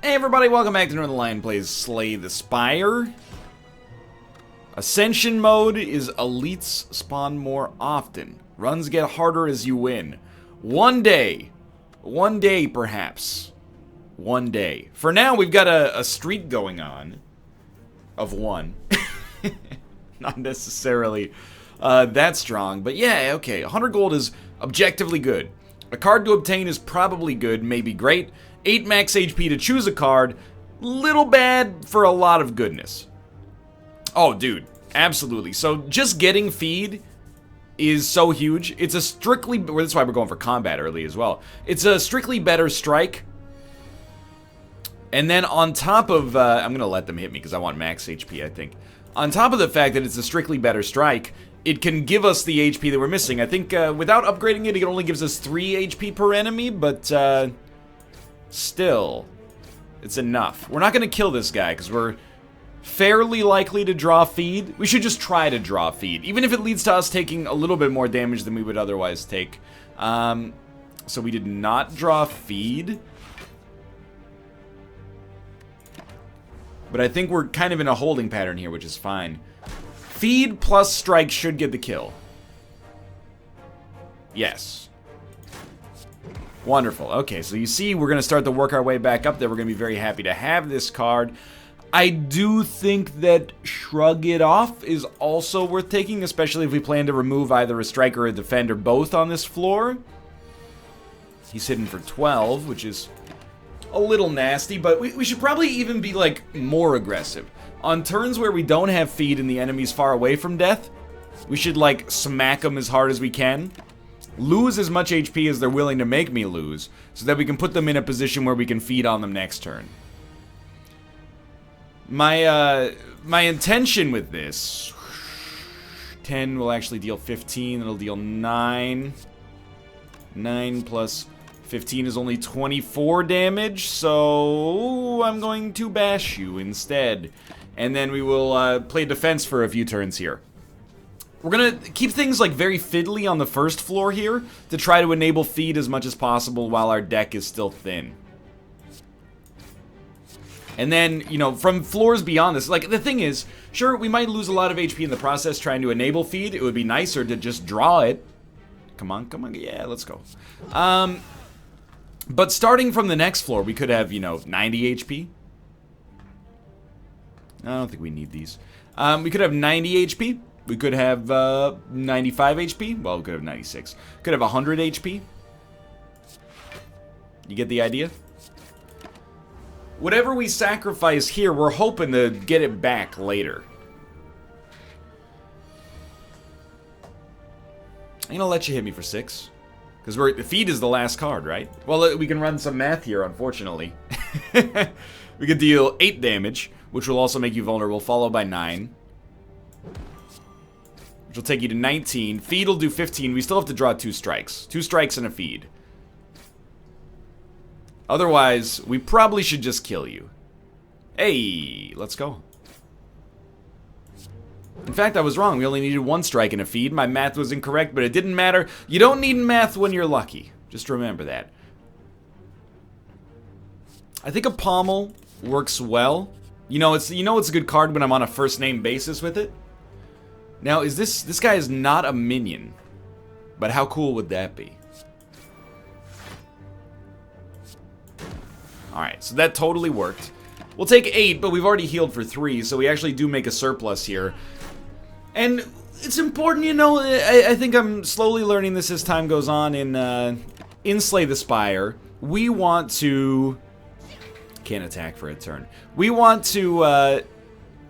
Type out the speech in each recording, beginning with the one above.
Hey everybody, welcome back to Northernlion plays Slay the Spire. Ascension mode is elites spawn more often. Runs get harder as you win. One day perhaps. One day. For now, we've got a streak going on of one. Not necessarily that strong, but yeah, okay. 100 gold is objectively good. A card to obtain is probably good, maybe great. 8 max HP to choose a card, little bad for a lot of goodness. Oh, dude, absolutely. So just getting feed is so huge. It's a strictly, well, that's why we're going for combat early as well. It's a strictly better strike. And then on top of, I'm going to let them hit me because I want max HP, I think. On top of the fact that it's a strictly better strike, it can give us the HP that we're missing. I think without upgrading it, it only gives us 3 HP per enemy, but still, it's enough. We're not going to kill this guy because we're fairly likely to draw feed. We should just try to draw feed, even if it leads to us taking a little bit more damage than we would otherwise take. So we did not draw feed. But I think we're kind of in a holding pattern here, which is fine. Feed plus strike should get the kill. Yes. Wonderful. Okay, so you see, we're going to start to work our way back up there. We're going to be very happy to have this card. I do think that Shrug It Off is also worth taking, especially if we plan to remove either a strike or a defender both on this floor. He's hidden for 12, which is a little nasty, but we should probably even be, like, more aggressive. On turns where we don't have feed and the enemy's far away from death, we should, like, smack them as hard as we can. Lose as much HP as they're willing to make me lose, so that we can put them in a position where we can feed on them next turn. My intention with this... 10 will actually deal 15, it'll deal 9. 9 plus 15 is only 24 damage, so I'm going to bash you instead. And then we will play defense for a few turns here. We're going to keep things like very fiddly on the first floor here to try to enable feed as much as possible while our deck is still thin. And then, you know, from floors beyond this, like, the thing is, sure, we might lose a lot of HP in the process trying to enable feed. It would be nicer to just draw it. Come on, yeah, let's go. But starting from the next floor, we could have, you know, 90 HP. I don't think we need these. We could have 90 HP. We could have 95 HP. Well, we could have 96. Could have 100 HP. You get the idea? Whatever we sacrifice here, we're hoping to get it back later. I'm gonna let you hit me for 6. Because the feed is the last card, right? Well, we can run some math here, unfortunately. We could deal 8 damage, which will also make you vulnerable, followed by 9. Which will take you to 19. Feed will do 15. We still have to draw 2 strikes. 2 strikes and a feed. Otherwise, we probably should just kill you. Hey, let's go. In fact, I was wrong. We only needed 1 strike and a feed. My math was incorrect, but it didn't matter. You don't need math when you're lucky. Just remember that. I think a pommel works well. You know it's a good card when I'm on a first name basis with it. Now, is this guy is not a minion, but how cool would that be? All right, so that totally worked. We'll take 8, but we've already healed for 3, so we actually do make a surplus here. And it's important, you know, I think I'm slowly learning this as time goes on in Slay the Spire. We want to... Can't attack for a turn. We want to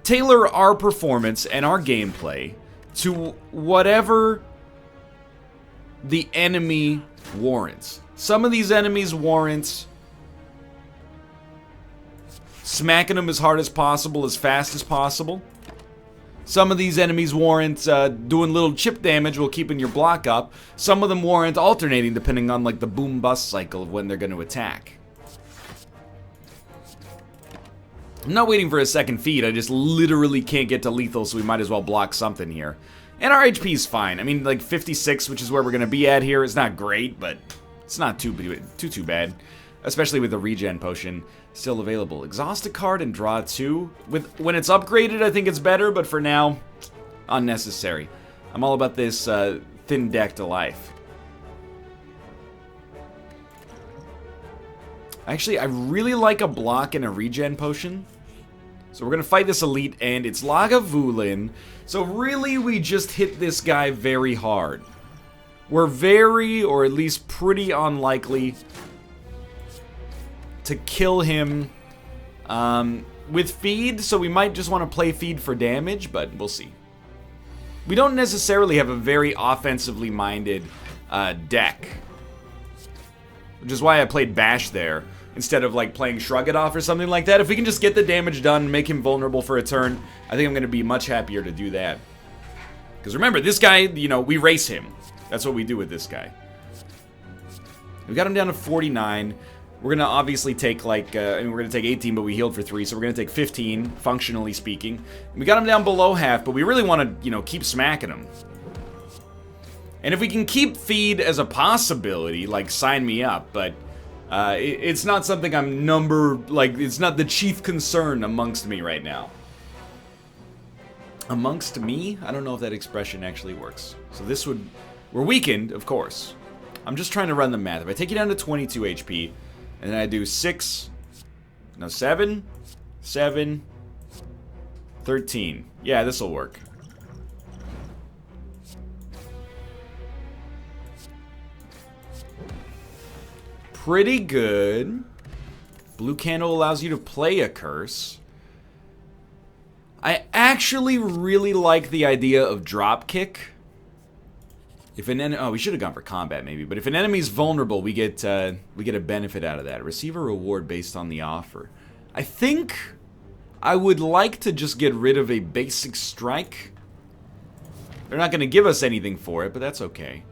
tailor our performance and our gameplay to whatever the enemy warrants. Some of these enemies warrant smacking them as hard as possible, as fast as possible. Some of these enemies warrant doing little chip damage while keeping your block up. Some of them warrant alternating depending on, like, the boom-bust cycle of when they're going to attack. I'm not waiting for a second feed. I just literally can't get to lethal, so we might as well block something here. And our HP is fine. I mean, like, 56, which is where we're going to be at here, is not great, but it's not too bad. especially with the regen potion still available. Exhaust a card and draw 2. When it's upgraded, I think it's better, but for now, unnecessary. I'm all about this thin deck to life. Actually, I really like a block and a regen potion. So we're going to fight this elite, and it's Lagavulin. So really, we just hit this guy very hard. We're very, or at least pretty unlikely to kill him with feed. So we might just want to play feed for damage, but we'll see. We don't necessarily have a very offensively minded deck. Which is why I played Bash there, instead of like playing Shrug It Off or something like that. If we can just get the damage done, make him vulnerable for a turn, I think I'm going to be much happier to do that. Because remember, this guy, you know, we race him. That's what we do with this guy. We got him down to 49. We're going to obviously take like, I mean, we're going to take 18, but we healed for 3, so we're going to take 15, functionally speaking. We got him down below half, but we really want to, you know, keep smacking him. And if we can keep feed as a possibility, like, sign me up, but it's not something I'm it's not the chief concern amongst me right now. Amongst me? I don't know if that expression actually works. So this would, we're weakened, of course. I'm just trying to run the math. If I take you down to 22 HP, and then I do 7, 13. Yeah, this will work. Pretty good. Blue candle allows you to play a curse. I actually really like the idea of drop kick. If an enemy, oh, we should have gone for combat maybe, but if an enemy's vulnerable, we get a benefit out of that. Receive a reward based on the offer. I think I would like to just get rid of a basic strike. They're not going to give us anything for it, but that's okay.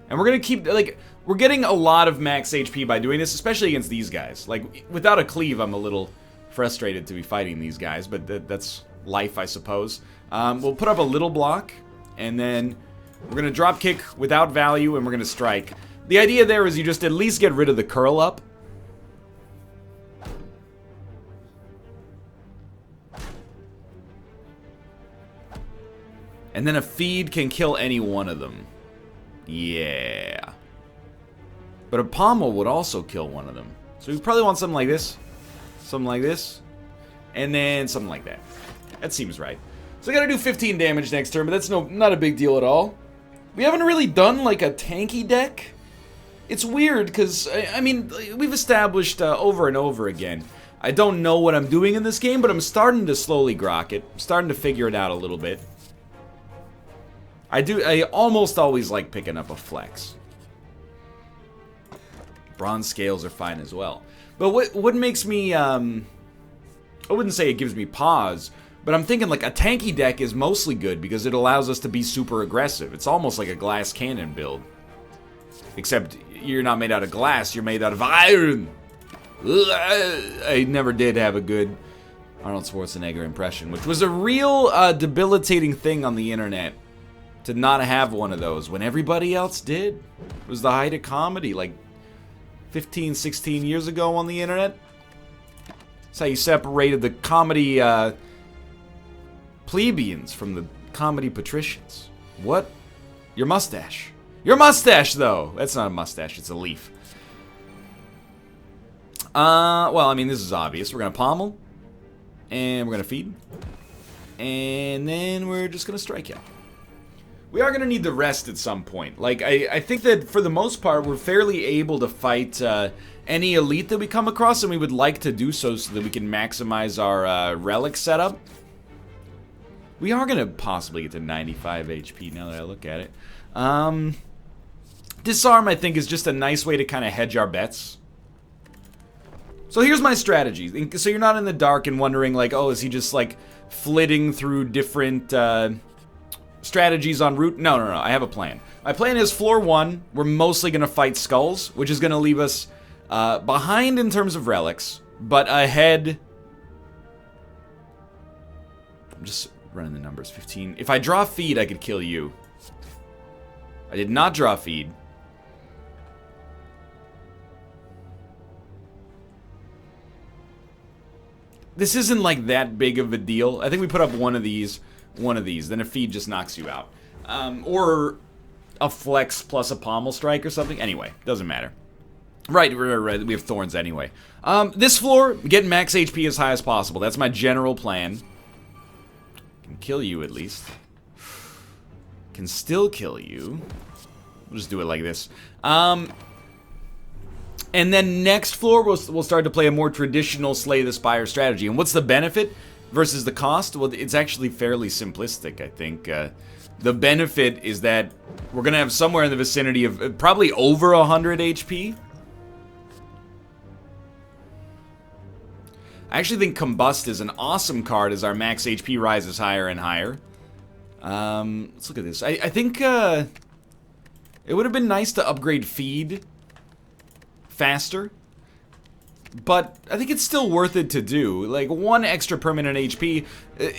And we're going to keep, like, we're getting a lot of max HP by doing this, especially against these guys. Like, without a cleave, I'm a little frustrated to be fighting these guys, but that's life, I suppose. We'll put up a little block, and then we're going to drop kick without value, and we're going to strike. The idea there is you just at least get rid of the curl up. And then a feed can kill any one of them. Yeah. But a pommel would also kill one of them. So we probably want something like this. Something like this. And then something like that. That seems right. So I gotta do 15 damage next turn, but that's not a big deal at all. We haven't really done like a tanky deck. It's weird because, I mean, we've established over and over again. I don't know what I'm doing in this game, but I'm starting to slowly grok it. I'm starting to figure it out a little bit. I almost always like picking up a flex. Bronze scales are fine as well. But what makes me, I wouldn't say it gives me pause, but I'm thinking like a tanky deck is mostly good because it allows us to be super aggressive. It's almost like a glass cannon build. Except you're not made out of glass, you're made out of iron. I never did have a good Arnold Schwarzenegger impression, which was a real debilitating thing on the internet. To not have one of those when everybody else did. It was the height of comedy, like 15, 16 years ago on the internet. That's how you separated the comedy plebeians from the comedy patricians. What? Your mustache. Your mustache, though! That's not a mustache, it's a leaf. Well, I mean, this is obvious. We're gonna pommel. And we're gonna feed. And then we're just gonna strike you. We are going to need the rest at some point. Like, I think that for the most part, we're fairly able to fight any elite that we come across, and we would like to do so that we can maximize our relic setup. We are going to possibly get to 95 HP now that I look at it. Disarm, I think, is just a nice way to kind of hedge our bets. So here's my strategy. So you're not in the dark and wondering, like, oh, is he just, like, flitting through different strategies en route? No. I have a plan. My plan is floor 1, we're mostly going to fight skulls, which is going to leave us behind in terms of relics, but ahead. I'm just running the numbers. 15. If I draw feed, I could kill you. I did not draw feed. this isn't like that big of a deal. I think we put up one of these, then a feed just knocks you out. Or a flex plus a pommel strike or something. Anyway, doesn't matter. Right, we have thorns anyway. This floor, get max HP as high as possible. That's my general plan. Can kill you at least. Can still kill you. We'll just do it like this. And then next floor, we'll start to play a more traditional Slay the Spire strategy. And what's the benefit versus the cost? Well, it's actually fairly simplistic, I think. The benefit is that we're going to have somewhere in the vicinity of probably over 100 HP. I actually think Combust is an awesome card as our max HP rises higher and higher. Let's look at this. I think it would have been nice to upgrade Feed faster, but I think it's still worth it to do. Like, 1 extra permanent HP.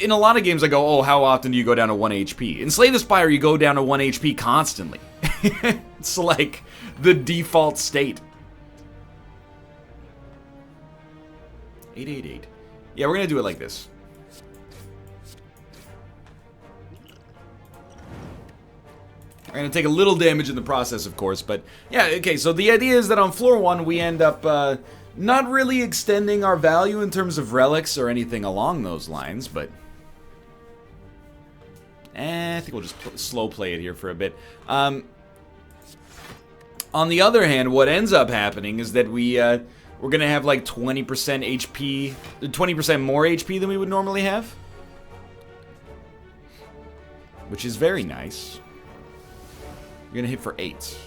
In a lot of games I go, oh, how often do you go down to 1 HP? In Slay the Spire, you go down to 1 HP constantly. It's like the default state. 888. Yeah, we're gonna do it like this. We're gonna take a little damage in the process, of course, but yeah, okay, so the idea is that on floor 1, we end up not really extending our value in terms of relics or anything along those lines, but I think we'll just slow play it here for a bit. On the other hand, what ends up happening is that we're gonna have like 20% HP, 20% more HP than we would normally have, which is very nice. You're gonna hit for 8.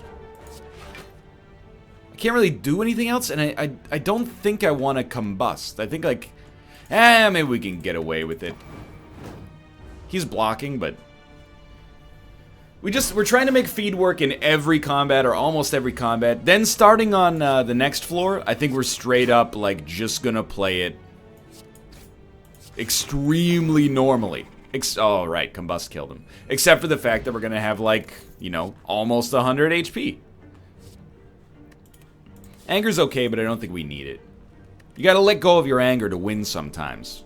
I can't really do anything else, and I don't think I want to combust. I think, like, maybe we can get away with it. He's blocking, but we're trying to make feed work in every combat, or almost every combat. Then starting on the next floor, I think we're straight up, like, just gonna play it extremely normally. Oh, right, Combust killed him. Except for the fact that we're gonna have, like, you know, almost 100 HP. Anger's okay, but I don't think we need it. You gotta let go of your anger to win sometimes.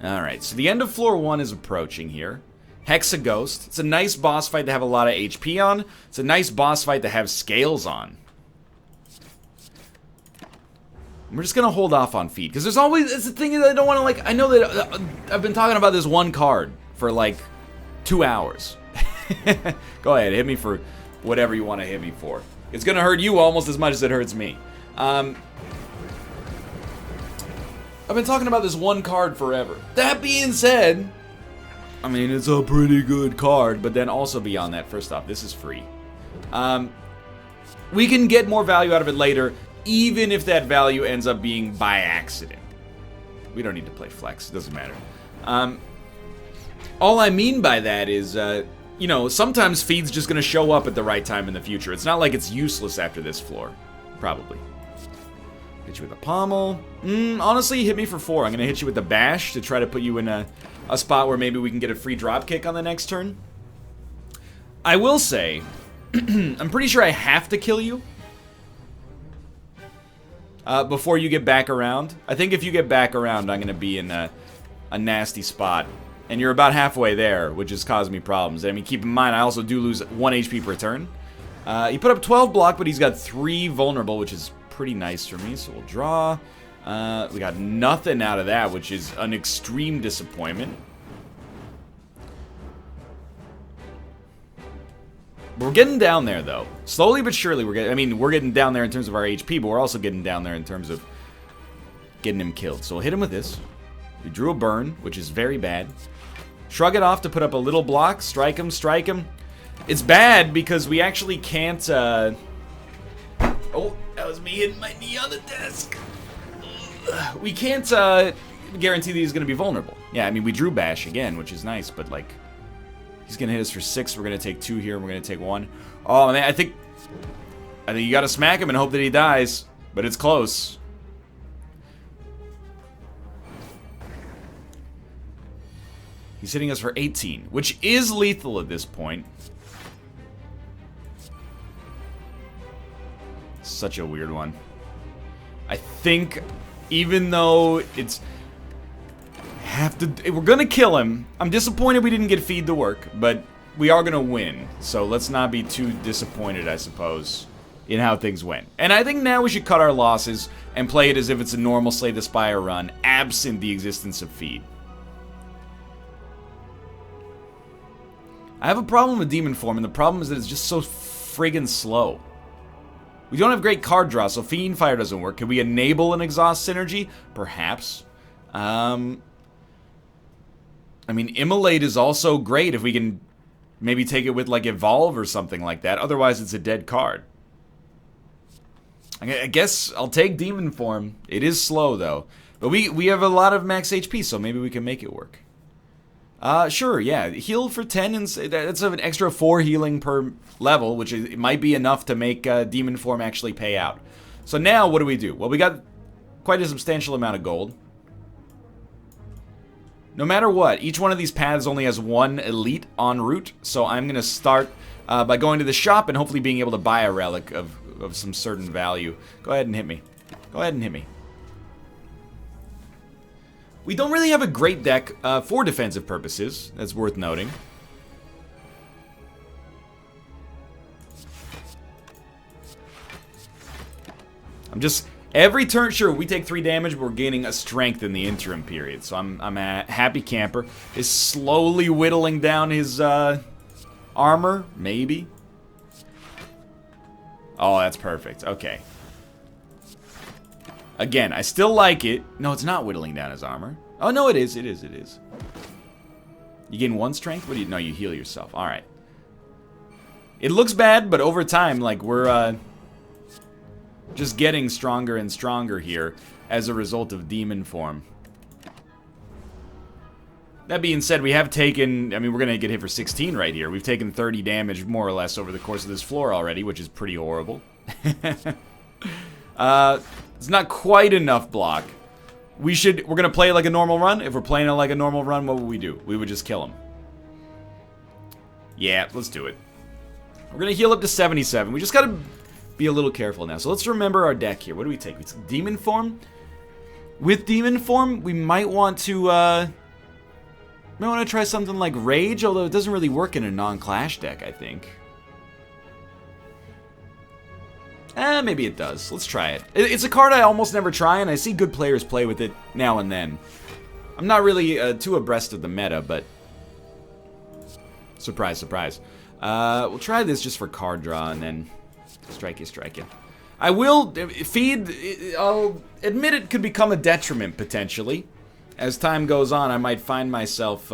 Alright, so the end of floor 1 is approaching here. Hexaghost. It's a nice boss fight to have a lot of HP on. It's a nice boss fight to have scales on. We're just gonna hold off on feed, because there's always, it's the thing that I don't want to, like, I know that I've been talking about this one card for like 2 hours. Go ahead, hit me for whatever you want to hit me for. It's gonna hurt you almost as much as it hurts me. I've been talking about this one card forever. That being said, I mean, it's a pretty good card, but then also beyond that, first off, this is free. We can get more value out of it later, even if that value ends up being by accident. We don't need to play flex, it doesn't matter. All I mean by that is, you know, sometimes feed's just gonna show up at the right time in the future. It's not like it's useless after this floor. Probably. Hit you with a pommel. Honestly, hit me for 4. I'm gonna hit you with the bash to try to put you in a spot where maybe we can get a free drop kick on the next turn. I will say, I'm pretty sure I have to kill you before you get back around. I think if you get back around, I'm gonna be in a nasty spot. And you're about halfway there, which is causing me problems. I mean, keep in mind, I also do lose 1 HP per turn. He put up 12 block, but he's got 3 vulnerable, which is pretty nice for me. So we'll draw. We got nothing out of that, which is an extreme disappointment. We're getting down there, though. Slowly but surely, we're getting down there in terms of our HP, but we're also getting down there in terms of getting him killed. So we'll hit him with this. We drew a burn, which is very bad. Shrug it off to put up a little block. Strike him, strike him. It's bad because we actually can't, Oh, that was me hitting my knee on the desk. We can't, guarantee that he's going to be vulnerable. Yeah, I mean, we drew bash again, which is nice, but, like, he's going to hit us for 6. We're going to take 2 here, and we're going to take 1. Oh, man, I think you got to smack him and hope that he dies, but it's close. He's hitting us for 18, which is lethal at this point. Such a weird one. I think, even though it's... have to... We're gonna kill him. I'm disappointed we didn't get feed to work, but we are gonna win. So let's not be too disappointed, I suppose, in how things went. And I think now we should cut our losses and play it as if it's a normal Slay the Spire run, absent the existence of feed. I have a problem with Demon Form, and the problem is that it's just so friggin' slow. We don't have great card draw, so Fiend Fire doesn't work. Can we enable an Exhaust synergy? Perhaps. I mean, Immolate is also great if we can maybe take it with, like, Evolve or something like that. Otherwise, it's a dead card. I guess I'll take Demon Form. It is slow, though. But we have a lot of max HP, so maybe we can make it work. Sure, yeah. Heal for 10, and that's an extra 4 healing per level, which it might be enough to make Demon Form actually pay out. So now, what do? Well, we got quite a substantial amount of gold. No matter what, each one of these paths only has one elite en route, so I'm going to start by going to the shop and hopefully being able to buy a relic of some certain value. Go ahead and hit me. Go ahead and hit me. We don't really have a great deck for defensive purposes. That's worth noting. I'm just... Every turn, sure, we take 3 damage, but we're gaining a strength in the interim period. So I'm a happy camper. Is slowly whittling down his armor, maybe. Oh, that's perfect. Okay. Again, I still like it. No, it's not whittling down his armor. Oh, no, it is. It is. It is. You gain 1 strength? What do you... No, you heal yourself. All right. It looks bad, but over time, like, we're just getting stronger and stronger here as a result of Demon Form. That being said, we have taken... I mean, we're going to get hit for 16 right here. We've taken 30 damage, more or less, over the course of this floor already, which is pretty horrible. It's not quite enough block. We're going to play it like a normal run. If we're playing it like a normal run, what would we do? We would just kill him. Yeah, let's do it. We're going to heal up to 77. We just got to be a little careful now. So let's remember our deck here. What do we take? It's Demon Form. With Demon Form, we might want to try something like Rage, although it doesn't really work in a non-clash deck, I think. Maybe it does. Let's try it. It's a card I almost never try, and I see good players play with it now and then. I'm not really too abreast of the meta, but... Surprise, surprise. We'll try this just for card draw, and then... Strike you, strike you. I will... Feed... I'll admit it could become a detriment, potentially. As time goes on, I might find myself...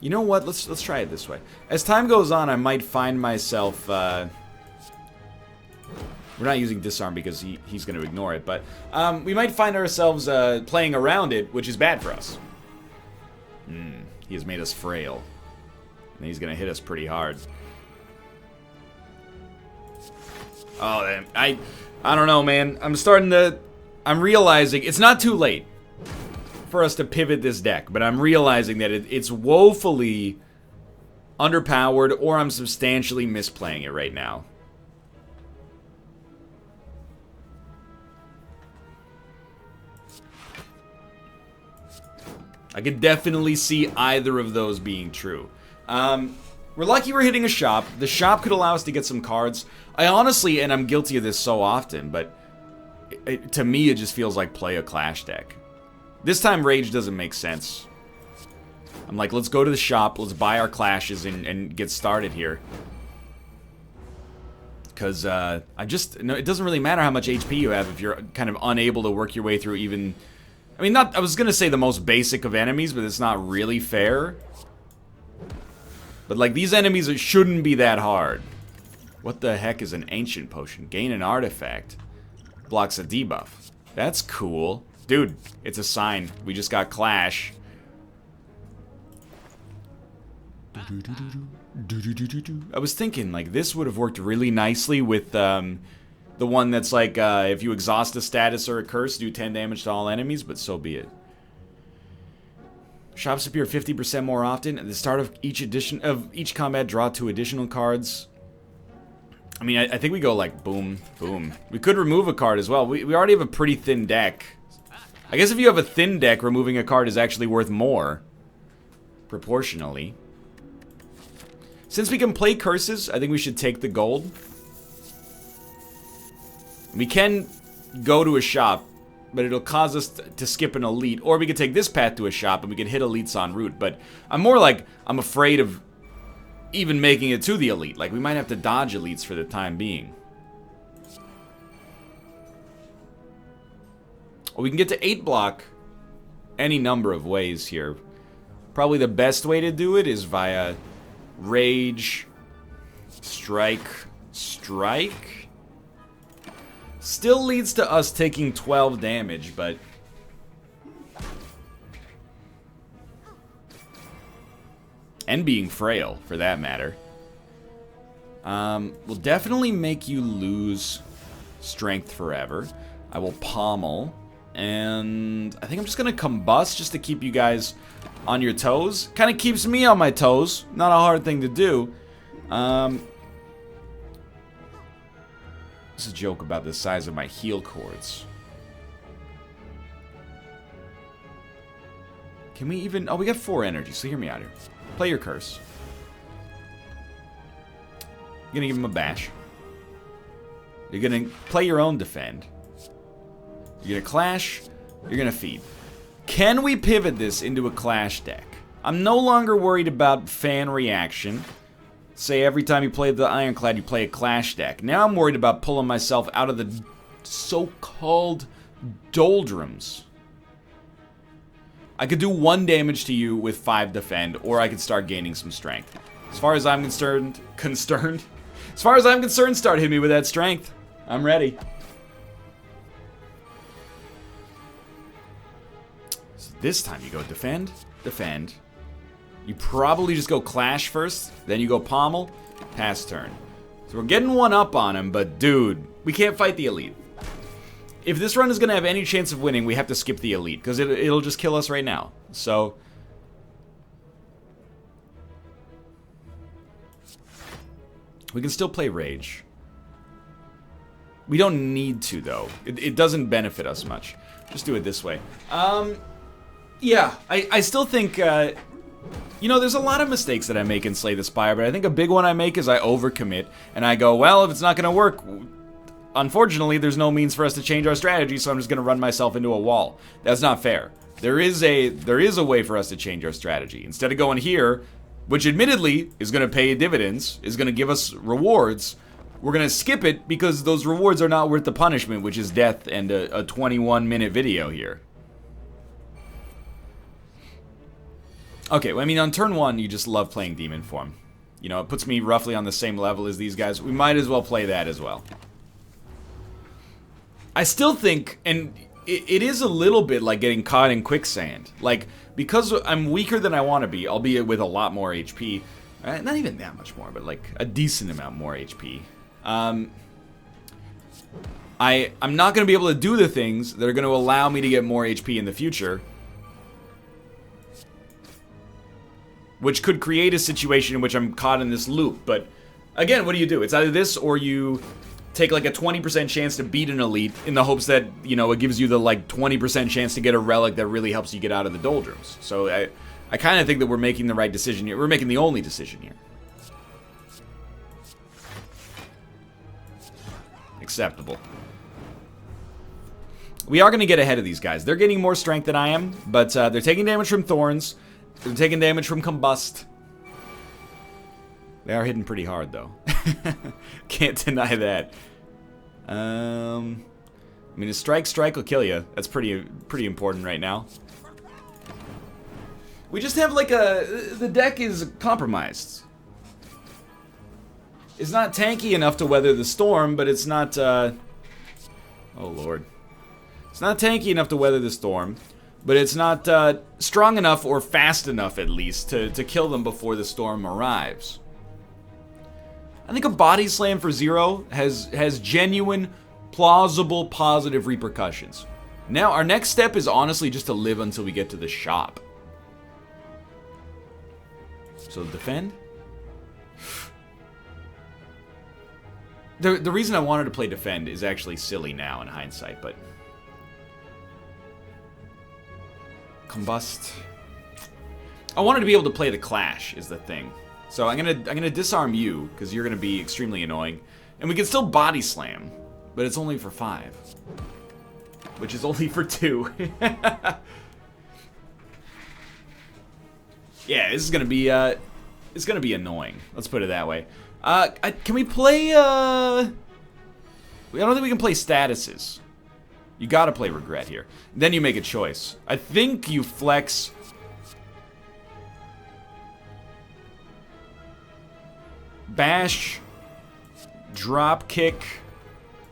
You know what? Let's try it this way. As time goes on, I might find myself... We're not using Disarm because he's going to ignore it, but we might find ourselves playing around it, which is bad for us. He has made us frail. And he's going to hit us pretty hard. Oh, damn. I don't know, man. I'm realizing it's not too late for us to pivot this deck, but I'm realizing that it's woefully underpowered, or I'm substantially misplaying it right now. I could definitely see either of those being true. We're lucky we're hitting a shop. The shop could allow us to get some cards. I honestly, and I'm guilty of this so often, but to me it just feels like play a Clash deck. This time Rage doesn't make sense. I'm like, let's go to the shop, let's buy our Clashes and get started here. Because no, it doesn't really matter how much HP you have if you're kind of unable to work your way through even... I mean, I was going to say the most basic of enemies, but it's not really fair. But, like, these enemies shouldn't be that hard. What the heck is an Ancient Potion? Gain an artifact. Blocks a debuff. That's cool. Dude, it's a sign. We just got Clash. I was thinking, like, this would have worked really nicely with the one that's like, if you exhaust a status or a curse, do 10 damage to all enemies, but so be it. Shops appear 50% more often. At the start of each combat, draw 2 additional cards. I mean, I think we go like boom, boom. We could remove a card as well. We already have a pretty thin deck. I guess if you have a thin deck, removing a card is actually worth more. Proportionally. Since we can play curses, I think we should take the gold. We can go to a shop, but it'll cause us to skip an elite. Or we could take this path to a shop and we could hit elites en route. But I'm more like, I'm afraid of even making it to the elite. Like, we might have to dodge elites for the time being. Well, we can get to 8 block any number of ways here. Probably the best way to do it is via rage, strike, strike. Still leads to us taking 12 damage, but and being frail, for that matter. Will definitely make you lose strength forever. I will pommel. And I think I'm just going to combust just to keep you guys on your toes. Kind of keeps me on my toes. Not a hard thing to do. This is a joke about the size of my heel cords. Can we even... Oh, we got 4 energy, so hear me out here. Play your curse. You're going to give him a bash. You're going to play your own defend. You're going to clash. You're going to feed. Can we pivot this into a clash deck? I'm no longer worried about fan reaction. Say every time you play the Ironclad, you play a clash deck. Now I'm worried about pulling myself out of the so-called doldrums. I could do 1 damage to you with 5 defend, or I could start gaining some strength. As far as I'm concerned, start hitting me with that strength. I'm ready. So this time you go defend, defend. You probably just go clash first, then you go pommel, pass turn. So we're getting 1 up on him, but dude, we can't fight the elite. If this run is going to have any chance of winning, we have to skip the elite, because it'll just kill us right now. So we can still play Rage. We don't need to, though. It doesn't benefit us much. Just do it this way. Yeah, I still think, you know, there's a lot of mistakes that I make in Slay the Spire, but I think a big one I make is I overcommit, and I go, well, if it's not going to work... Unfortunately, there's no means for us to change our strategy, so I'm just going to run myself into a wall. That's not fair. There is a way for us to change our strategy. Instead of going here, which admittedly is going to pay dividends, is going to give us rewards, we're going to skip it because those rewards are not worth the punishment, which is death and a 21-minute video here. Okay, well, I mean, on turn 1, you just love playing Demon Form. You know, it puts me roughly on the same level as these guys. We might as well play that as well. I still think, and it is a little bit like getting caught in quicksand. Like, because I'm weaker than I want to be, albeit with a lot more HP. Not even that much more, but like a decent amount more HP. I'm not going to be able to do the things that are going to allow me to get more HP in the future. Which could create a situation in which I'm caught in this loop. But, again, what do? It's either this or you... take like a 20% chance to beat an elite in the hopes that, you know, it gives you the like 20% chance to get a relic that really helps you get out of the doldrums. So I kind of think that we're making the right decision here. We're making the only decision here. Acceptable. We are going to get ahead of these guys. They're getting more strength than I am, but they're taking damage from thorns. They're taking damage from combust. They are hitting pretty hard, though. Can't deny that. I mean, a strike will kill you. That's pretty important right now. We just have like the deck is compromised. It's not tanky enough to weather the storm, but it's not, oh lord. It's not tanky enough to weather the storm, but it's not strong enough or fast enough, at least, to kill them before the storm arrives. I think a body slam for 0 has genuine, plausible, positive repercussions. Now, our next step is honestly just to live until we get to the shop. So, defend. The reason I wanted to play defend is actually silly now in hindsight, but combust. I wanted to be able to play the clash is the thing. So I'm gonna disarm you because you're gonna be extremely annoying, and we can still body slam, but it's only for 5, which is only for 2. Yeah, this is gonna be it's gonna be annoying. Let's put it that way. Can we play? I don't think we can play statuses. You gotta play regret here. Then you make a choice. I think you flex. Bash, drop kick,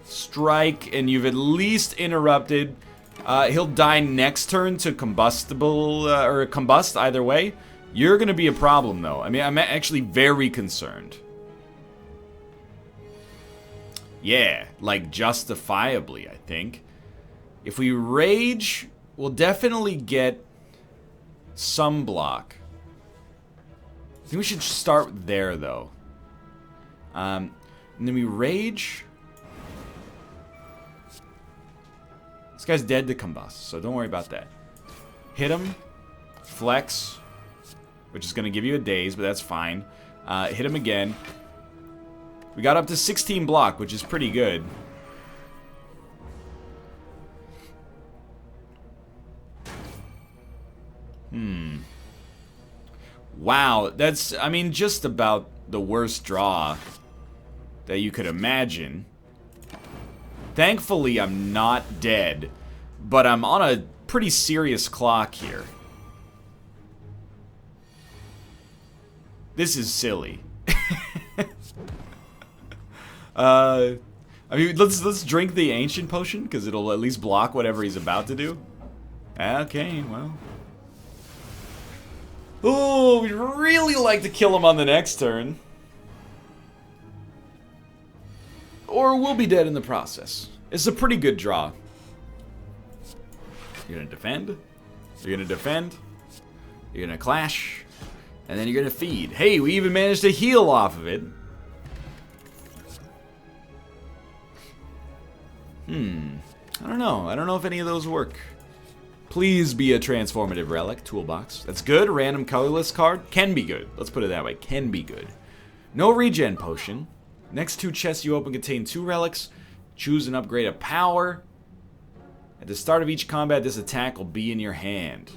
strike, and you've at least interrupted. He'll die next turn to combustible, or combust, either way. You're gonna be a problem, though. I mean, I'm actually very concerned. Yeah, like, justifiably, I think. If we rage, we'll definitely get some block. I think we should start there, though. And then we rage. This guy's dead to combust, so don't worry about that. Hit him. Flex. Which is going to give you a daze, but that's fine. Hit him again. We got up to 16 block, which is pretty good. Wow, that's, I mean, just about the worst draw that you could imagine. Thankfully, I'm not dead, but I'm on a pretty serious clock here. This is silly. I mean, let's drink the ancient potion because it'll at least block whatever he's about to do. Okay, well. Oh, we'd really like to kill him on the next turn. Or we'll be dead in the process. It's a pretty good draw. You're gonna defend. You're gonna defend. You're gonna clash. And then you're gonna feed. Hey, we even managed to heal off of it. I don't know. I don't know if any of those work. Please be a transformative relic. Toolbox. That's good. Random colorless card. Can be good. Let's put it that way. Can be good. No regen potion. Next 2 chests you open contain 2 relics. Choose and upgrade a power. At the start of each combat, this attack will be in your hand.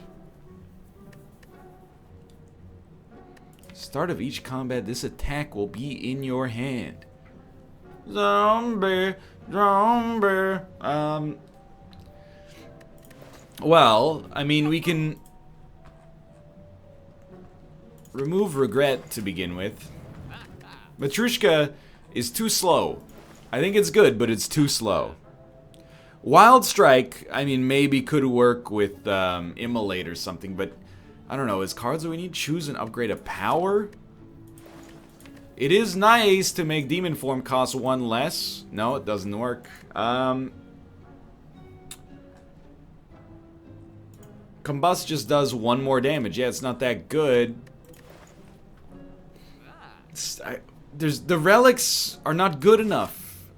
Start of each combat, this attack will be in your hand. Zombie, zombie. Well, I mean, we can remove regret to begin with. Matrushka is too slow. I think it's good, but it's too slow. Wild Strike, I mean, maybe could work with Immolate or something, but I don't know. Is cards that we need? Choose and upgrade a power? It is nice to make Demon Form cost 1 less. No, it doesn't work. Combust just does 1 more damage. Yeah, it's not that good. The relics are not good enough.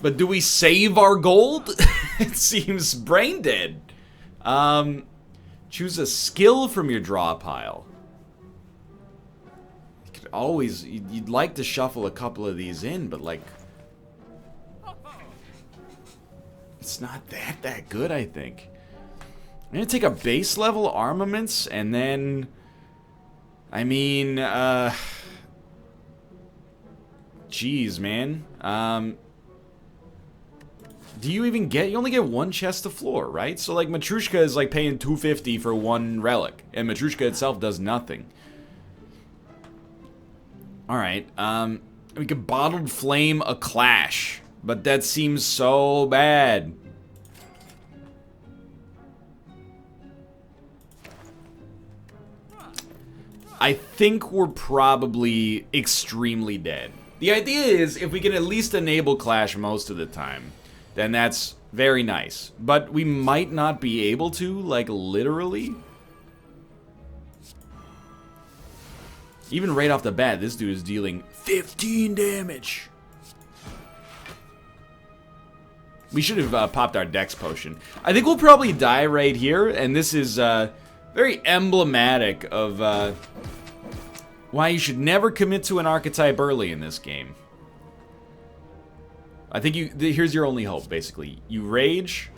But do we save our gold? It seems brain dead. Choose a skill from your draw pile. You could always, you'd like to shuffle a couple of these in, but like, it's not that good, I think. I'm gonna take a base level armaments and then, I mean, geez, man. Do you even get, you only get 1 chest to floor, right? So like Matrushka is like paying $250 for 1 relic, and Matrushka itself does nothing. Alright, we could Bottled Flame a Clash, but that seems so bad. I think we're probably extremely dead. The idea is, if we can at least enable Clash most of the time, then that's very nice. But we might not be able to, like, literally. Even right off the bat, this dude is dealing 15 damage. We should have popped our Dex potion. I think we'll probably die right here, and this is very emblematic of why you should never commit to an archetype early in this game. I think here's your only hope, basically. You rage,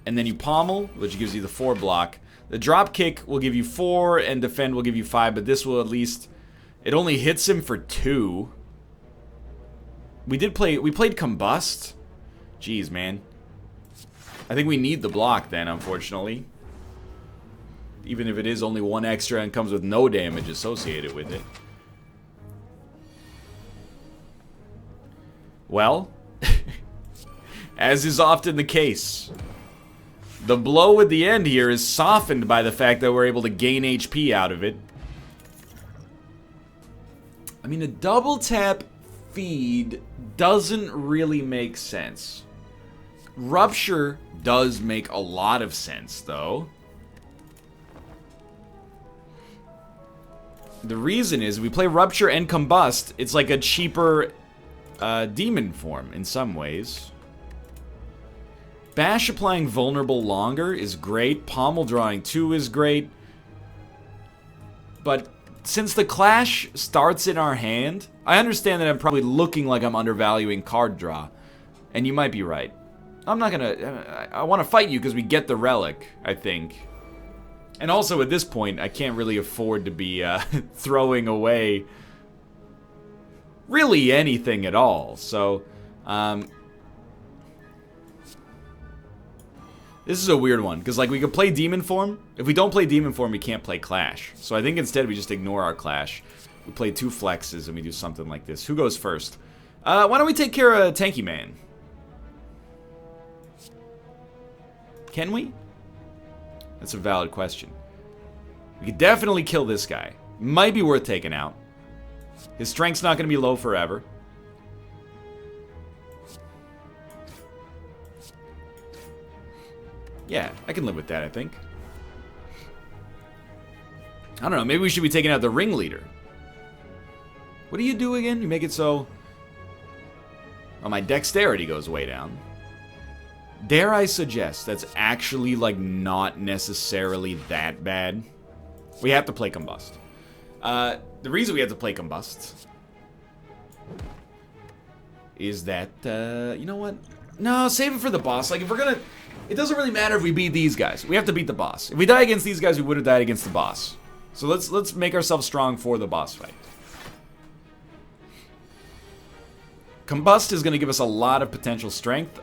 and then you pommel, which gives you the 4 block. The drop kick will give you 4, and defend will give you 5, but this will at least... It only hits him for 2. We played Combust. Jeez, man. I think we need the block then, unfortunately. Even if it is only 1 extra and comes with no damage associated with it. Well, as is often the case, the blow at the end here is softened by the fact that we're able to gain HP out of it. I mean, a double tap feed doesn't really make sense. Rupture does make a lot of sense, though. The reason is we play Rupture and Combust. It's like a cheaper demon form in some ways. Bash applying vulnerable longer is great. Pommel drawing 2 is great. But since the clash starts in our hand, I understand that I'm probably looking like I'm undervaluing card draw. And you might be right. I'm not gonna... I want to fight you because we get the relic, I think. And also at this point, I can't really afford to be throwing away really anything at all. So, this is a weird one, because like we could play Demon Form. If we don't play Demon Form, we can't play Clash. So I think instead we just ignore our Clash. We play 2 flexes and we do something like this. Who goes first? Why don't we take care of Tanky Man? Can we? That's a valid question. We could definitely kill this guy. Might be worth taking out. His strength's not going to be low forever. Yeah, I can live with that, I think. I don't know, maybe we should be taking out the ringleader. What do you do again? You make it so... Oh, my dexterity goes way down. Dare I suggest that's actually, like, not necessarily that bad. We have to play Combust. The reason we have to play Combust is that, you know what? No, save it for the boss. Like, if we're gonna... It doesn't really matter if we beat these guys. We have to beat the boss. If we die against these guys, we would have died against the boss. So let's make ourselves strong for the boss fight. Combust is going to give us a lot of potential strength.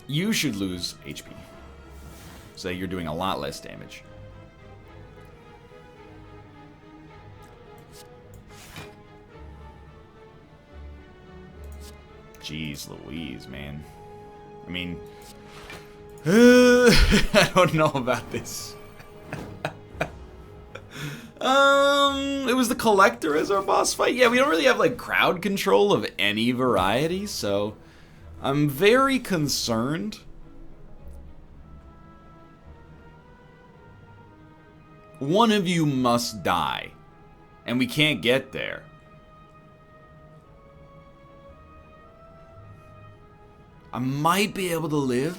You should lose HP. So you're doing a lot less damage. Jeez Louise, man. I mean... I don't know about this. It was the Collector as our boss fight. Yeah, we don't really have, like, crowd control of any variety, so... I'm very concerned. One of you must die. And we can't get there. I might be able to live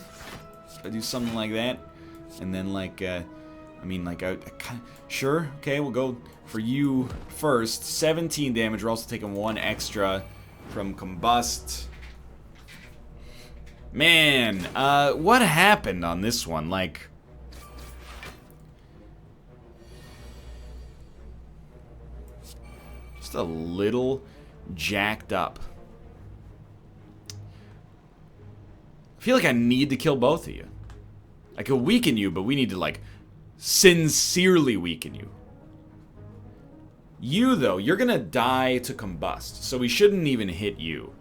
if I do something like that. And then, like, I mean, like, sure, okay, we'll go for you first. 17 damage. We're also taking 1 extra from Combust. Man, what happened on this one? Like... Just a little jacked up. I feel like I need to kill both of you. I could weaken you, but we need to, like, sincerely weaken you. You, though, you're gonna die to Combust, so we shouldn't even hit you.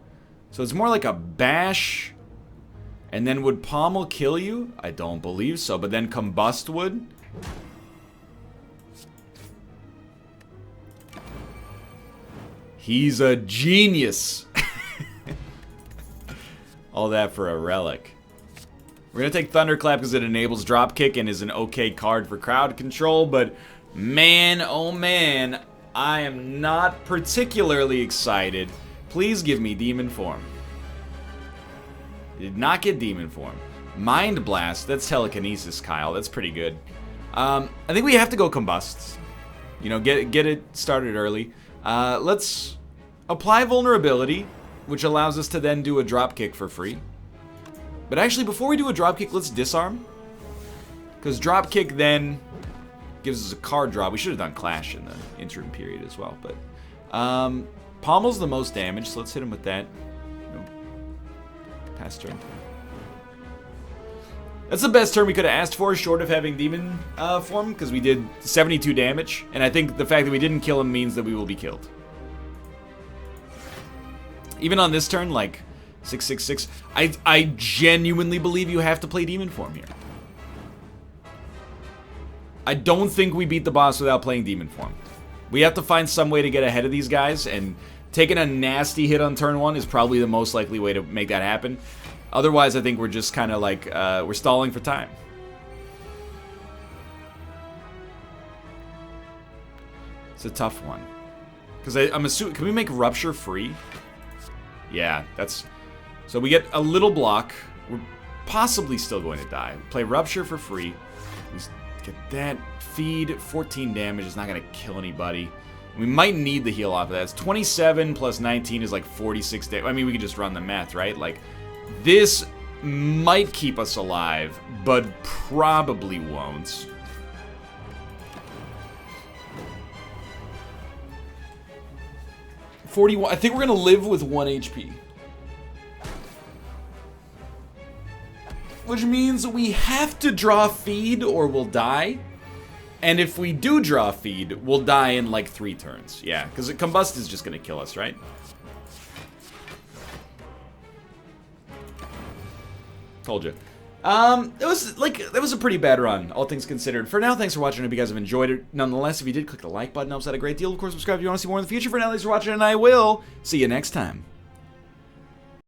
So it's more like a bash, and then would Pommel kill you? I don't believe so, but then Combust would? He's a genius! All that for a relic. We're gonna take Thunderclap because it enables Dropkick and is an okay card for crowd control, but man, oh man, I am not particularly excited. Please give me Demon Form. Did not get demon form. Mind Blast, that's telekinesis, Kyle. That's pretty good. I think we have to go combust. You know, get it started early. Let's apply vulnerability, which allows us to then do a dropkick for free. But actually, before we do a dropkick, let's disarm. Because dropkick then gives us a card draw. We should have done Clash in the interim period as well. But Pommel's the most damage, so let's hit him with that. Nope. Pass turn. That's the best turn we could have asked for, short of having demon form, because we did 72 damage. And I think the fact that we didn't kill him means that we will be killed. Even on this turn, like 666, I genuinely believe you have to play demon form here. I don't think we beat the boss without playing demon form. We have to find some way to get ahead of these guys, and taking a nasty hit on turn 1 is probably the most likely way to make that happen. Otherwise, I think we're just kind of like, we're stalling for time. It's a tough one. Because I'm assuming, can we make Rupture free? Yeah, that's... So we get a little block. We're possibly still going to die. Play Rupture for free. Get that. Feed. 14 damage. It's not going to kill anybody. We might need the heal off of that. It's 27 plus 19 is like 46 damage. I mean, we can just run the math, right? Like, this might keep us alive, but probably won't. $41. I think we're going to live with 1 HP. Which means we have to draw feed or we'll die. And if we do draw feed, we'll die in like 3 turns. Yeah, because Combust is just going to kill us, right? Told you. It was like, that was a pretty bad run, all things considered. For now, thanks for watching. I hope you guys have enjoyed it. Nonetheless, if you did, click the like button. Helps out a great deal. Of course, subscribe if you want to see more in the future. For now, thanks for watching, and I will see you next time.